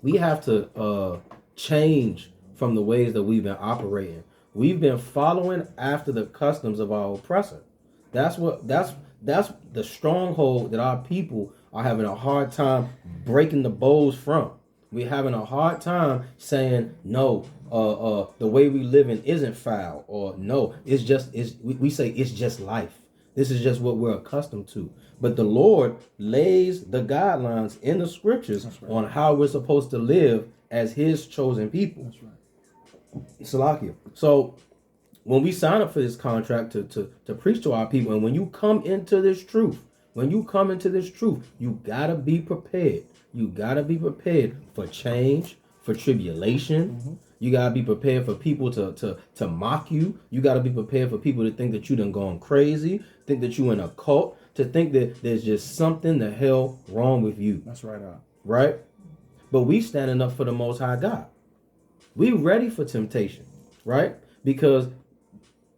We have to change from the ways that we've been operating. We've been following after the customs of our oppressor. That's the stronghold that our people are having a hard time breaking the bows from. We're having a hard time saying no. The way we living isn't foul, or no, it's just we say it's just life. This is just what we're accustomed to. But the Lord lays the guidelines in the scriptures on how we're supposed to live as His chosen people. That's right. Salakia. So when we sign up for this contract to preach to our people, and when you come into this truth, you gotta be prepared. You gotta be prepared for change, for tribulation. Mm-hmm. You gotta be prepared for people to mock you. You gotta be prepared for people to think that you done gone crazy, think that you in a cult, to think that there's just something the hell wrong with you. That's right. Right? But we standing up for the Most High God. We ready for temptation, right? Because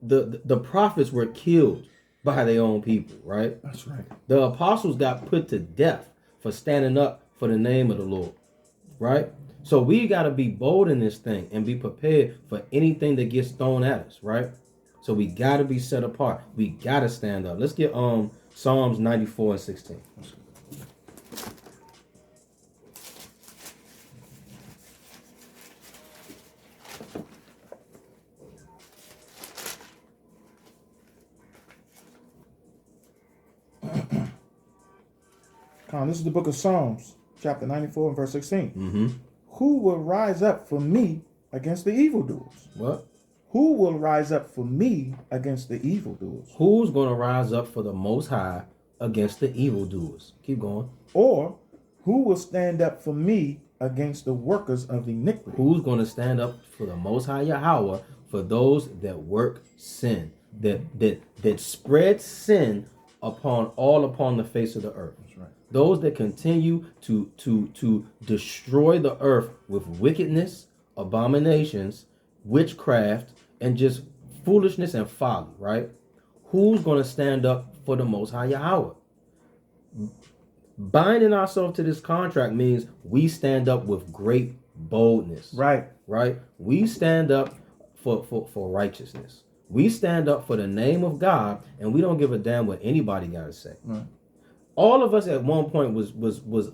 the prophets were killed by their own people, right? That's right. The apostles got put to death for standing up for the name of the Lord, right? So we got to be bold in this thing and be prepared for anything that gets thrown at us, right? So we got to be set apart. We got to stand up. Let's get Psalms 94 and 16. This is the book of Psalms, chapter 94 and verse 16. Mm-hmm. Who will rise up for me against the evildoers? What? Who will rise up for me against the evildoers? Who's going to rise up for the Most High against the evildoers? Keep going. Or who will stand up for me against the workers of iniquity? Who's going to stand up for the Most High Yahweh for those that work sin, that spread sin upon the face of the earth? That's right. Those that continue to destroy the earth with wickedness, abominations, witchcraft, and just foolishness and folly, right? Who's going to stand up for the Most High Yahweh? Binding ourselves to this contract means we stand up with great boldness. Right. Right? We stand up for righteousness. We stand up for the name of God, and we don't give a damn what anybody got to say. Right. All of us at one point was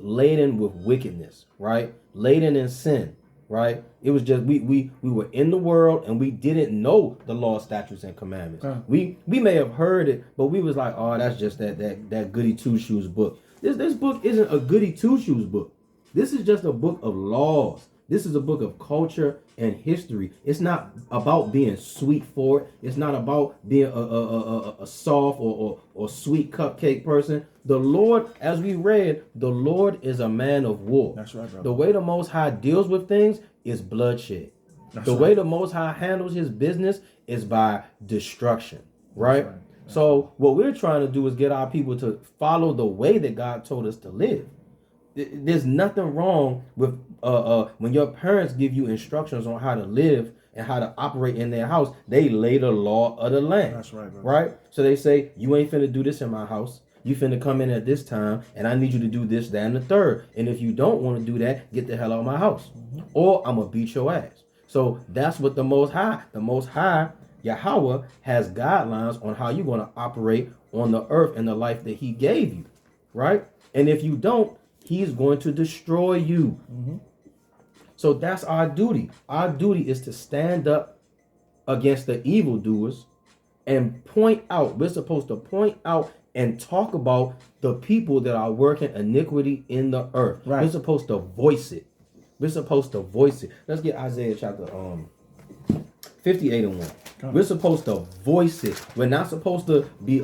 laden with wickedness, right? Laden in sin, right? It was just we were in the world and we didn't know the law, statutes, and commandments. We may have heard it, but we was like, oh, that's just that goody two shoes book. This book isn't a goody two shoes book. This is just a book of laws. This is a book of culture and history. It's not about being sweet for it. It's not about being a soft or sweet cupcake person. The Lord, as we read, the Lord is a man of war. That's right, brother. The way the Most High deals with things is bloodshed. The way the Most High handles His business is by destruction, right? So what we're trying to do is get our people to follow the way that God told us to live. There's nothing wrong with when your parents give you instructions on how to live and how to operate in their house. They lay the law of the land. That's right, brother. Right? So they say, you ain't finna do this in my house. You finna come in at this time, and I need you to do this, that, and the third. And if you don't want to do that, get the hell out of my house. Mm-hmm. Or I'm gonna beat your ass. So that's what the Most High, Yahweh, has guidelines on how you're gonna operate on the earth and the life that He gave you. Right? And if you don't, He's going to destroy you. Mm-hmm. So that's our duty. Our duty is to stand up against the evildoers and point out. We're supposed to point out and talk about the people that are working iniquity in the earth. Right. We're supposed to voice it. Let's get Isaiah chapter 58 and 1. We're supposed to voice it. We're not supposed to be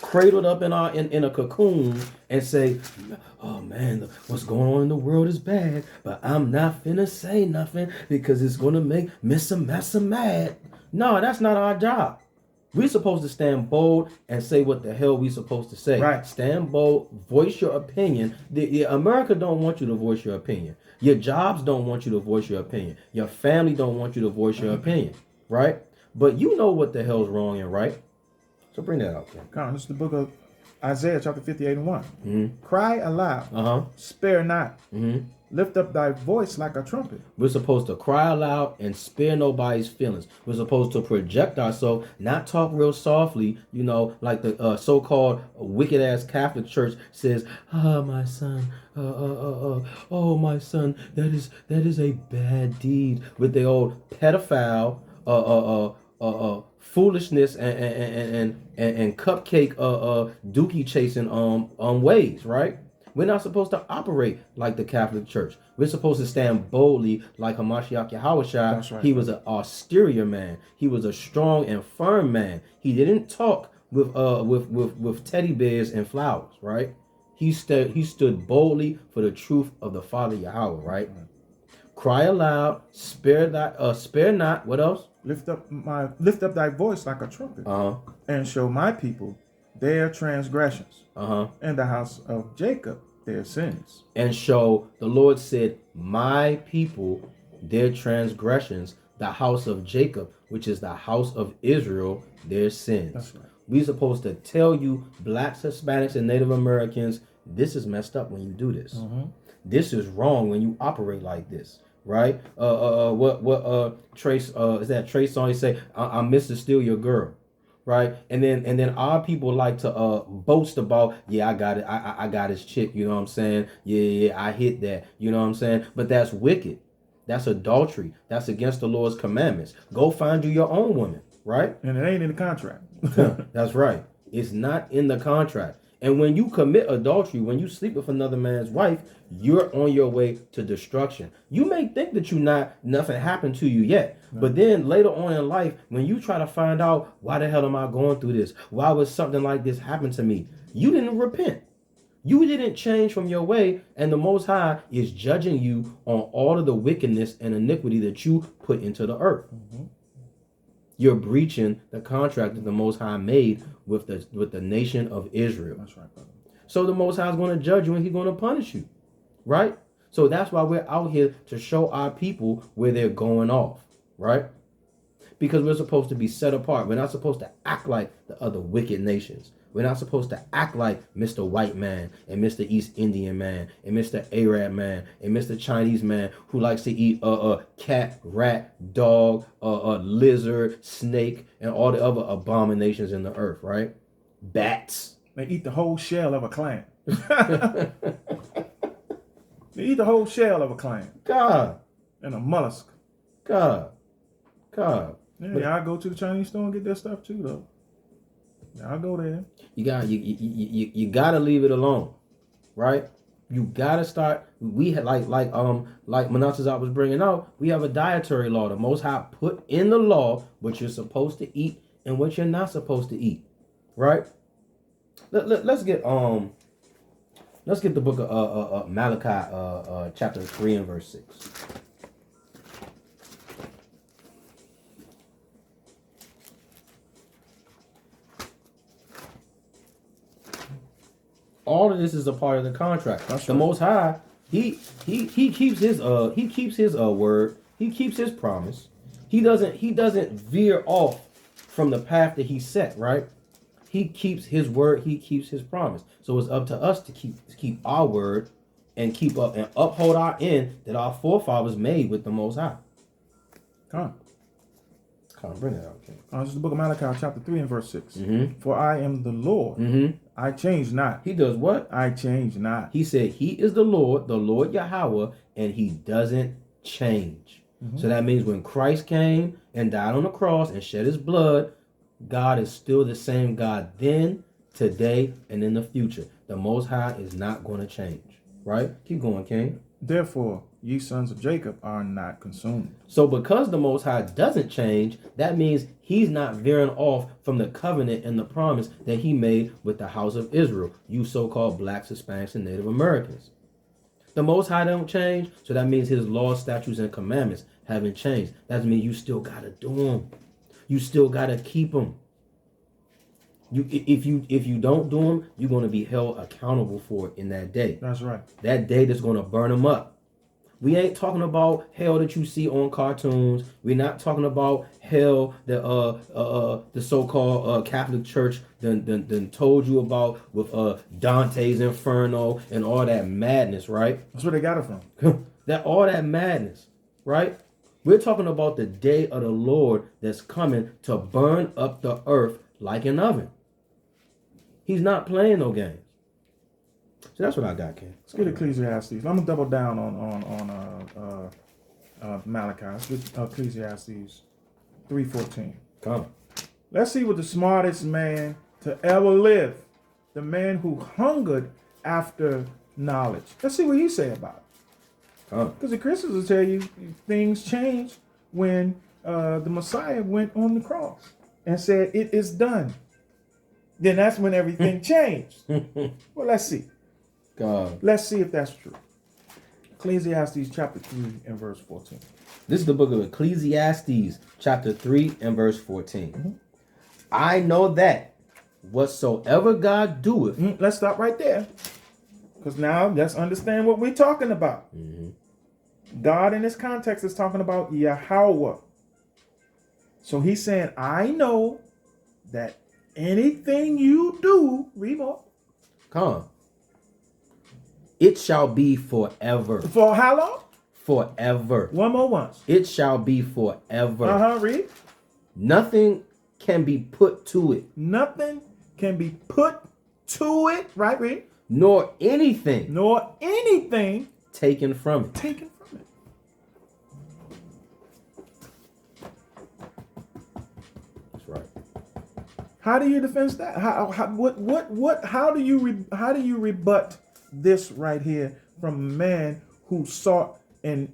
cradled up in a cocoon and say, oh man, what's going on in the world is bad, but I'm not finna say nothing because it's gonna make Mr. Massa mad. No, that's not our job. We're supposed to stand bold and say what the hell we supposed to say. Right. Stand bold, voice your opinion. America don't want you to voice your opinion. Your jobs don't want you to voice your opinion. Your family don't want you to voice your opinion. Right? But you know what the hell's wrong and right. So bring that out, Ken. This is the book of Isaiah chapter 58:1. Mm-hmm. Cry aloud, Uh-huh. spare not. Mm-hmm. Lift up thy voice like a trumpet. We're supposed to cry aloud and spare nobody's feelings. We're supposed to project ourselves, not talk real softly, like the so-called wicked-ass Catholic Church says, my son, oh, my son, that is a bad deed, with the old pedophile, foolishness and cupcake, dookie chasing, ways, right? We're not supposed to operate like the Catholic Church. We're supposed to stand boldly like Micah'ahla. That's right. He was an austere man. He was a strong and firm man. He didn't talk with teddy bears and flowers, right? He stood boldly for the truth of the Father Yahweh, right? Cry aloud, spare not. What else? Lift up thy voice like a trumpet, and show my people their transgressions, and the house of Jacob their sins. And show, the Lord said, my people, their transgressions, the house of Jacob, which is the house of Israel, their sins. That's right. We're supposed to tell you, blacks, Hispanics, and Native Americans, this is messed up when you do this. This is wrong when you operate like this, right? Trace is that Trace song? He say, I'm Mr. Steal Your Girl. Right, and then our people like to boast about, I got it, I got his chick, you know what I'm saying? Yeah, I hit that, you know what I'm saying? But that's wicked, that's adultery, that's against the Lord's commandments. Go find you your own woman, right? And it ain't in the contract. That's right, it's not in the contract. And when you commit adultery, when you sleep with another man's wife, you're on your way to destruction. You may think that nothing happened to you yet. But then later on in life, when you try to find out, why the hell am I going through this? Why was something like this happen to me? You didn't repent. You didn't change from your way. And the Most High is judging you on all of the wickedness and iniquity that you put into the earth. You're breaching the contract that the Most High made with the nation of Israel. That's right, brother. So the Most High is going to judge you and he's going to punish you, right? So that's why we're out here to show our people where they're going off, right? Because we're supposed to be set apart. We're not supposed to act like the other wicked nations. We're not supposed to act like Mr. White Man and Mr. East Indian man and Mr. Arab man and Mr. Chinese man who likes to eat cat, rat, dog, lizard, snake, and all the other abominations in the earth, right? Bats. They eat the whole shell of a clam. They eat the whole shell of a clam. God. And a mollusk. God. Yeah, I go to the Chinese store and get that stuff too, though. Yeah, I'll go there. You gotta leave it alone, right? You gotta start. We had like Manasseh was bringing out. We have a dietary law. The Most High put in the law what you're supposed to eat and what you're not supposed to eat, right? Let's get the book of Malachi, chapter 3 and verse 6. All of this is a part of the contract. That's the right. Most High, he keeps his word. He keeps his promise. He doesn't veer off from the path that he set, right? He keeps his word. He keeps his promise. So it's up to us to keep our word and keep up and uphold our end that our forefathers made with the Most High. Come on, bring it out, okay. This is the book of Malachi, chapter 3 and verse 6. For I am the Lord. I change not. He does what? I change not. He said he is the Lord Yahweh, and he doesn't change. So that means when Christ came and died on the cross and shed his blood, God is still the same God then, today, and in the future. The Most High is not going to change. Right? Keep going, King. Therefore, ye sons of Jacob are not consumed. So because the Most High doesn't change, that means he's not veering off from the covenant and the promise that he made with the house of Israel, you so-called blacks, Hispanics, and Native Americans. The Most High don't change, so that means his laws, statutes, and commandments haven't changed. That means you still got to do them. You still got to keep them. If you don't do them, you're going to be held accountable for it in that day. That's right. That day that's going to burn them up. We ain't talking about hell that you see on cartoons. We're not talking about hell that the so-called Catholic Church done told you about with Dante's Inferno and all that madness, right? That's where they got it from. All that madness, right? We're talking about the day of the Lord that's coming to burn up the earth like an oven. He's not playing no games. So that's what I got, Ken. Let's get Ecclesiastes. I'm gonna double down on Malachi. Let's get Ecclesiastes 3:14. Come. Let's see what the smartest man to ever live, the man who hungered after knowledge. Let's see what he say about it. Because the Christians will tell you things changed when the Messiah went on the cross and said, "It is done." Then that's when everything changed. Well, let's see. God. Let's see if that's true. Ecclesiastes chapter 3 and verse 14. This is the book of Ecclesiastes chapter 3 and verse 14. Mm-hmm. I know that whatsoever God doeth. Let's stop right there. Because now let's understand what we're talking about. Mm-hmm. God in this context is talking about Yahweh. So he's saying, I know that anything you do, read more. Come. It shall be forever. For how long? Forever. One more once. It shall be forever. Read. Nothing can be put to it. Nothing can be put to it. Right, read. Nor anything. Nor anything. Taken from it. Taken from it. That's right. How do you defend that? How do you rebut this right here from a man who sought and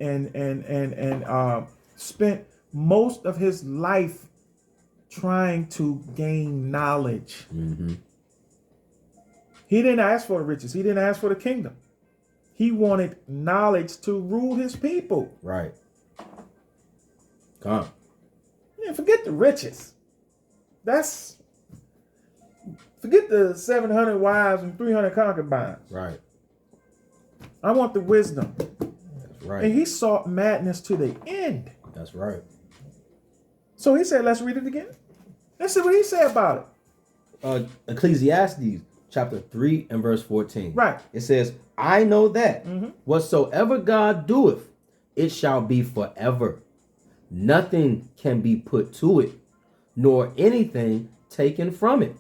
spent most of his life trying to gain knowledge? Mm-hmm. He didn't ask for the riches. He didn't ask for the kingdom. He wanted knowledge to rule his people. Right. Come. Yeah, forget the riches. Forget the 700 wives and 300 concubines. Right. I want the wisdom. That's right. And he sought madness to the end. That's right. So he said, let's read it again. Let's see what he said about it. Ecclesiastes chapter 3 and verse 14. Right. It says, I know that whatsoever God doeth, it shall be forever. Nothing can be put to it, nor anything taken from it.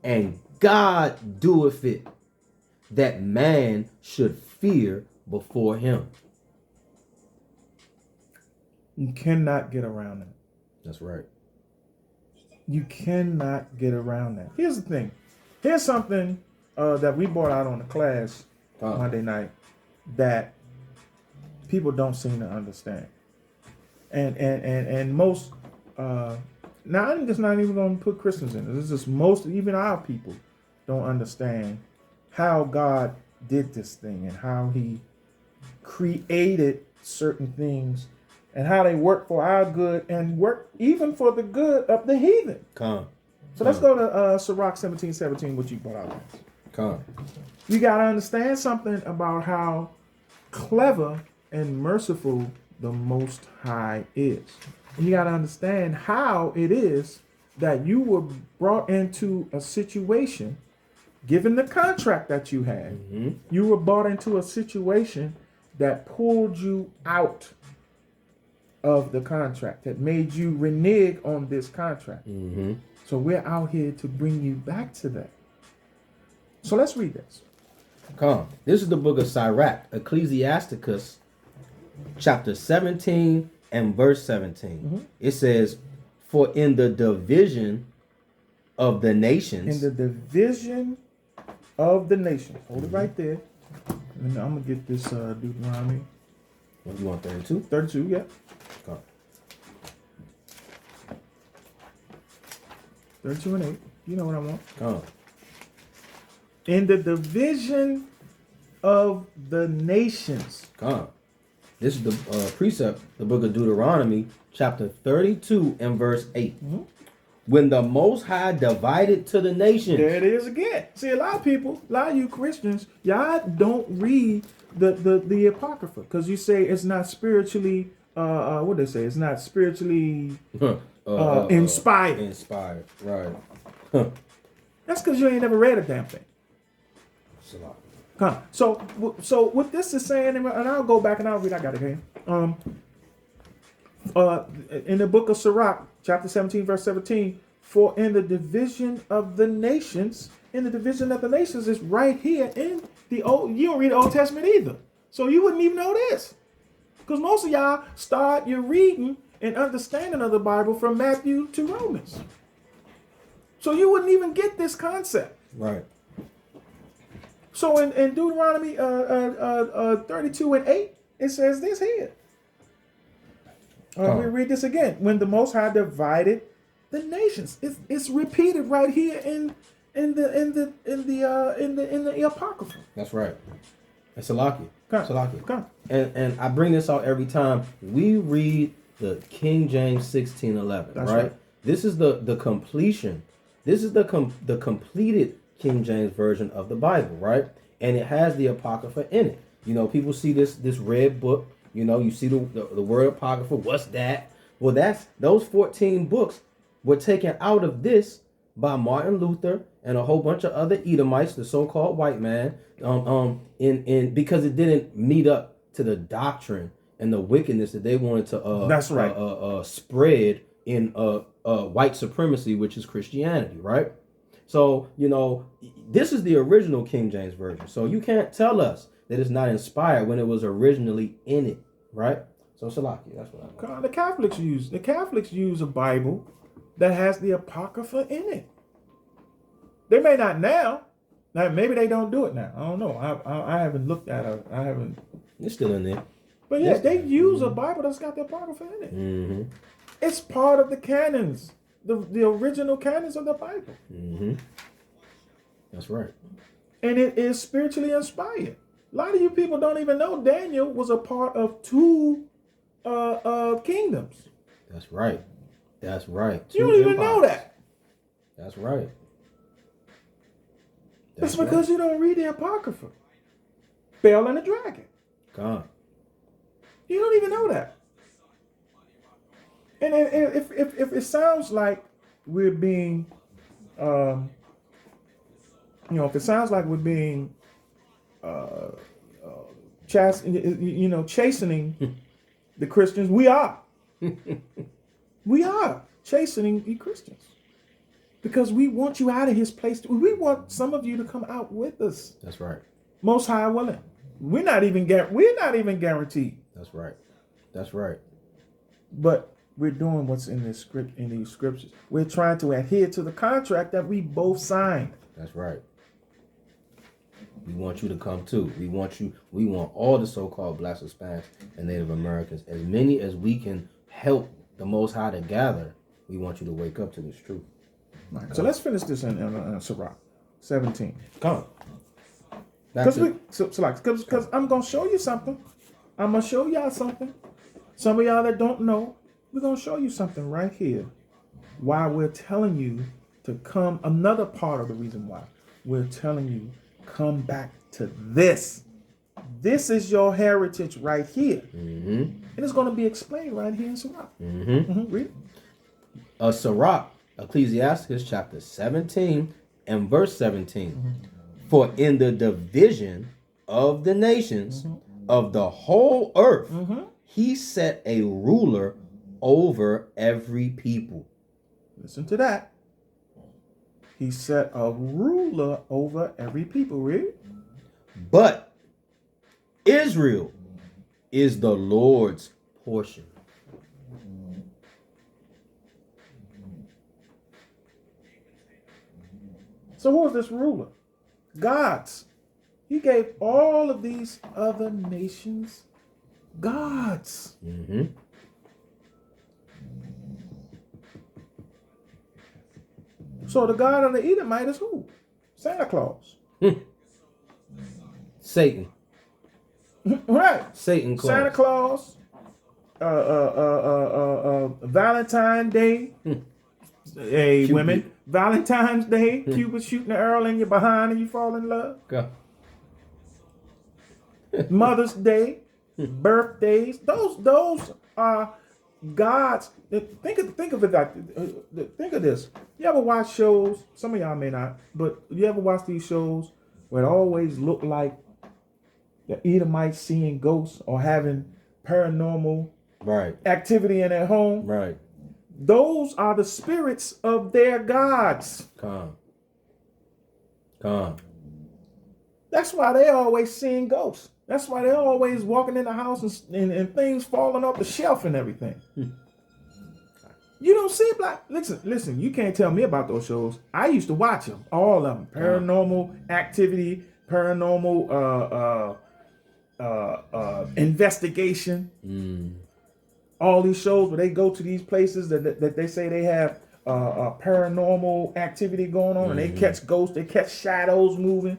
And God doeth it, that man should fear before him. You cannot get around that. That's right. You cannot get around that. Here's the thing. Here's something that we brought out on the class Monday night that people don't seem to understand. And most now I'm just not even going to put Christians in it. It's just most, even our people don't understand how God did this thing and how he created certain things and how they work for our good and work even for the good of the heathen. So let's go to Sirach 17:17, which you brought out. You got to understand something about how clever and merciful the Most High is. And you got to understand how it is that you were brought into a situation, given the contract that you had, you were brought into a situation that pulled you out of the contract, that made you renege on this contract. So we're out here to bring you back to that. So let's read this. This is the book of Sirach, Ecclesiasticus, chapter 17 and verse 17. It says, for in the division of the nations. In the division of the nations. Hold it right there. And I'm going to get this Deuteronomy. What, you want 32? 32, yeah. 32 and 8. You know what I want. In the division of the nations. This is the precept, the book of Deuteronomy, chapter 32 and verse 8. When the Most High divided to the nations. There it is again. See, a lot of people, a lot of you Christians, y'all don't read the Apocrypha because you say it's not spiritually. What they say? It's not spiritually inspired. Inspired, right? That's because you ain't never read a damn thing. So what this is saying, and I'll go back and I'll read. I got it here. In the book of Sirach, chapter 17, verse 17, for in the division of the nations, is right here in the Old. You don't read the Old Testament either, so you wouldn't even know this, because most of y'all start your reading and understanding of the Bible from Matthew to Romans, so you wouldn't even get this concept. Right. So in Deuteronomy 32 and 8, it says this here. We read this again. When the Most High divided the nations, it's repeated right here in the Apocrypha. That's right. It's Salaki. And I bring this out every time we read the King James 1611. Right? This is the completion. This is the completed King James version of the Bible, right? And it has the Apocrypha in it. You know, people see this red book. You know, you see the word Apocrypha. What's that? Well, those 14 books were taken out of this by Martin Luther and a whole bunch of other Edomites, the so-called white man, because it didn't meet up to the doctrine and the wickedness that they wanted to spread in white supremacy, which is Christianity, right? So, you know, this is the original King James Version. So you can't tell us that it's not inspired when it was originally in it, right? So Salaki, that's what I know. The Catholics use a Bible that has the Apocrypha in it. They may not now. Now maybe they don't do it now. I don't know. I haven't looked at it. I haven't. It's still in there. But yeah, they use a Bible that's got the Apocrypha in it. Mm-hmm. It's part of the canons. The original canons of the Bible. Mm-hmm. That's right. And it is spiritually inspired. A lot of you people don't even know Daniel was a part of two kingdoms. That's right. That's right. You don't even know that. That's right. That's because you don't read the Apocrypha. Bel and the Dragon. God. You don't even know that. And if it sounds like we're being, if it sounds like we're being, chastening the Christians, we are. We are chastening the Christians because we want you out of his place. We want some of you to come out with us. That's right. Most High willing. We're not even guaranteed. That's right. That's right. But we're doing what's in this script, in these scriptures. We're trying to adhere to the contract that we both signed. That's right. We want you to come too. We want all the so-called Blacks, Hispanics, and Native Americans, as many as we can help the Most High to gather. We want you to wake up to this truth. Right. So let's finish this in Sirach 17. Come. Because I'm going to show you something. I'm going to show y'all something. Some of y'all that don't know, we're going to show you something right here. Why we're telling you to come, another part of the reason why we're telling you, come back to this. This is your heritage right here. Mm-hmm. And it's going to be explained right here in Sirach. Mm-hmm. Mm-hmm. Read it. Sirach, Ecclesiastes chapter 17 and verse 17. Mm-hmm. For in the division of the nations of the whole earth, he set a ruler over every people. Listen to that. He set a ruler over every people. Read. But Israel is the Lord's portion. So who is this ruler? God's. He gave all of these other nations gods. Mm-hmm. So the God of the Edomite is who? Santa Claus. Satan. Right. Satan Claus. Santa Claus. Valentine's Day. Hey, Cupid. women, Valentine's Day, Cupid shooting the arrow in your behind and you fall in love. Go. Mother's Day, birthdays, those are God's. Think of it like, think of this. You ever watch shows? Some of y'all may not, but you ever watch these shows where it always look like the Edomites seeing ghosts or having paranormal activity in their home? Right. Those are the spirits of their gods. Come. That's why they always seeing ghosts. That's why they're always walking in the house and things falling off the shelf and everything. You don't see black. Listen. You can't tell me about those shows. I used to watch them, all of them. Paranormal activity, paranormal investigation. All these shows where they go to these places that they say they have paranormal activity going on, and they catch ghosts, they catch shadows moving.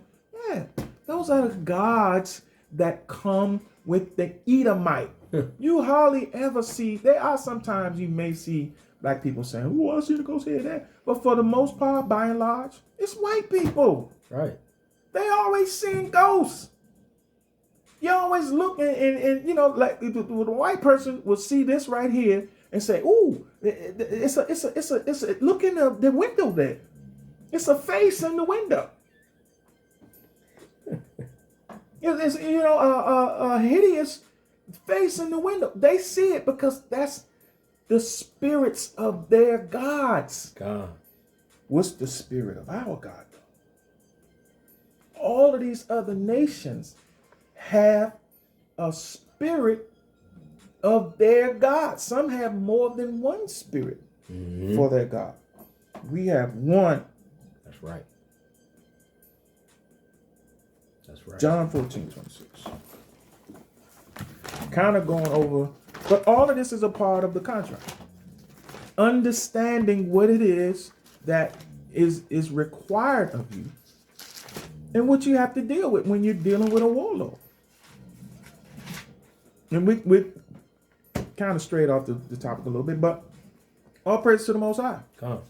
Yeah, those are the gods that come with the Edomite. You hardly ever see. There are sometimes you may see black people saying, "Oh, I see the ghost here, there," but for the most part, by and large, it's white people. Right. They always seeing ghosts. You always look and you know, like the white person will see this right here and say, "Ooh, it's a look in the window there. It's a face in the window." It's a hideous face in the window. They see it because that's the spirits of their gods. God. What's the spirit of our God, though? All of these other nations have a spirit of their God. Some have more than one spirit for their God. We have one. That's right. That's right. John 14:26. Kind of going over, but all of this is a part of the contract. Understanding what it is that is required of you and what you have to deal with when you're dealing with a warlord. And we kind of strayed off the topic a little bit, but all praise to the Most High. Come.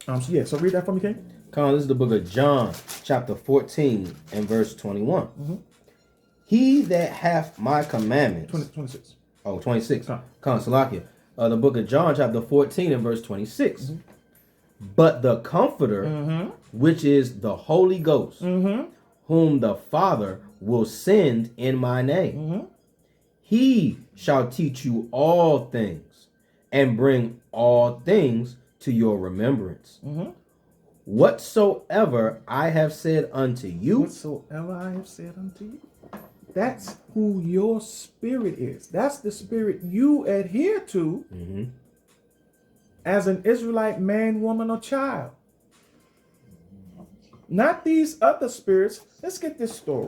So read that for me, King. Come, this is the book of John, chapter 14 and verse 21. He that hath my commandments. 26. Oh, 26. Come, Salakia. The book of John, chapter 14 and verse 26. But the Comforter, which is the Holy Ghost, whom the Father will send in my name, he shall teach you all things and bring all things to your remembrance. Whatsoever I have said unto you. Whatsoever I have said unto you. That's who your spirit is. That's the spirit you adhere to as an Israelite man, woman, or child. Not these other spirits. Let's get this story.